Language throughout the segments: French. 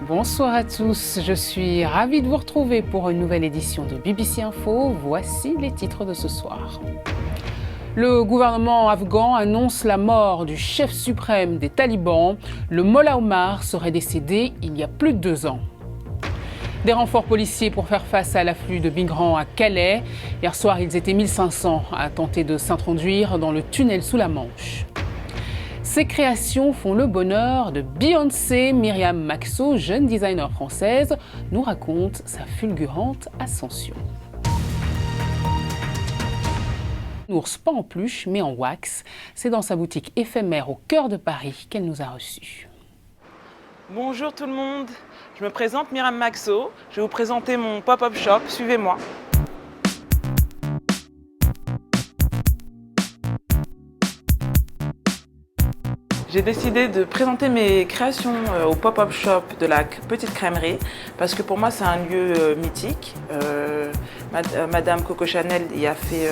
Bonsoir à tous, je suis ravie de vous retrouver pour une nouvelle édition de BBC Info. Voici les titres de ce soir. Le gouvernement afghan annonce la mort du chef suprême des talibans. Le Mollah Omar serait décédé il y a plus de 2 ans. Des renforts policiers pour faire face à l'afflux de migrants à Calais. Hier soir, ils étaient 1500 à tenter de s'introduire dans le tunnel sous la Manche. Ces créations font le bonheur de Beyoncé. Myriam Maxo, jeune designer française, nous raconte sa fulgurante ascension. Ours pas en peluche mais en wax. C'est dans sa boutique éphémère au cœur de Paris qu'elle nous a reçus. Bonjour tout le monde, je me présente Myriam Maxo. Je vais vous présenter mon pop-up shop, suivez-moi. J'ai décidé de présenter mes créations au pop-up shop de la Petite Crèmerie parce que pour moi c'est un lieu mythique. Madame Coco Chanel y a fait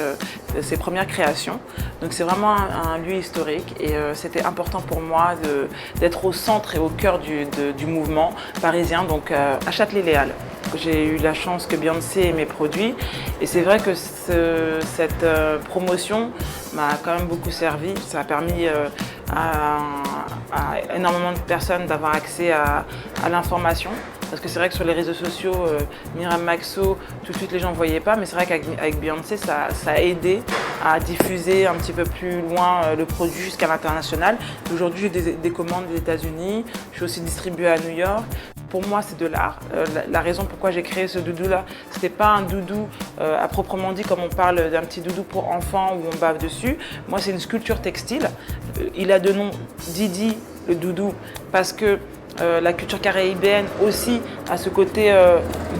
ses premières créations, donc c'est vraiment un lieu historique et c'était important pour moi d'être au centre et au cœur du mouvement parisien, donc à Châtelet-Les Halles. J'ai eu la chance que Beyoncé ait mes produits et c'est vrai que cette promotion m'a quand même beaucoup servi. Ça a permis à énormément de personnes d'avoir accès à l'information. Parce que c'est vrai que sur les réseaux sociaux, Myriam Maxo, tout de suite les gens ne voyaient pas, mais c'est vrai qu'avec Beyoncé, ça a aidé à diffuser un petit peu plus loin le produit jusqu'à l'international. Aujourd'hui, j'ai des commandes des États-Unis, je suis aussi distribuée à New York. Pour moi, c'est de l'art. La raison pourquoi j'ai créé ce doudou-là, c'était pas un doudou à proprement dit, comme on parle d'un petit doudou pour enfants où on bave dessus. Moi, c'est une sculpture textile. Il a de nom Didi, le doudou, parce que la culture caribéenne aussi a ce côté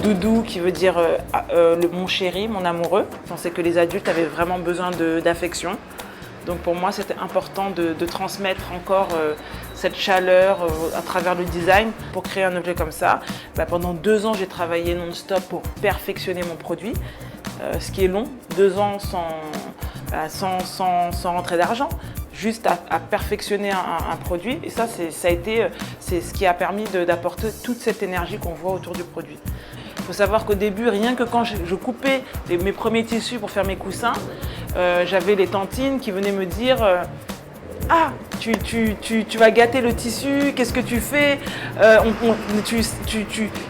doudou qui veut dire mon chéri, mon amoureux. Je pensais que les adultes avaient vraiment besoin d'affection. Donc pour moi, c'était important de transmettre encore cette chaleur à travers le design pour créer un objet comme ça. Pendant 2 ans, j'ai travaillé non-stop pour perfectionner mon produit, ce qui est long, 2 ans sans rentrée d'argent, juste à perfectionner un produit. Et ça, c'est ce qui a permis d'apporter toute cette énergie qu'on voit autour du produit. Il faut savoir qu'au début, rien que quand je coupais mes premiers tissus pour faire mes coussins, j'avais les tantines qui venaient me dire ah, tu vas gâter le tissu, qu'est-ce que tu fais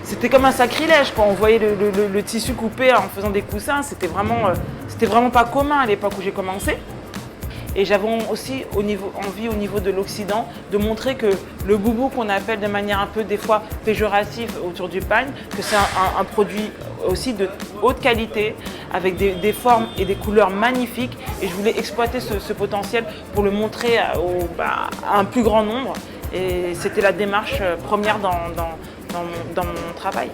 C'était comme un sacrilège quand on voyait le tissu coupé en faisant des coussins. C'était vraiment pas commun à l'époque où j'ai commencé. Et j'avais aussi envie au niveau de l'Occident de montrer que le boubou qu'on appelle de manière un peu des fois péjorative autour du pagne, que c'est un produit aussi de haute qualité avec des formes et des couleurs magnifiques. Et je voulais exploiter ce potentiel pour le montrer à un plus grand nombre. Et c'était la démarche première dans mon travail.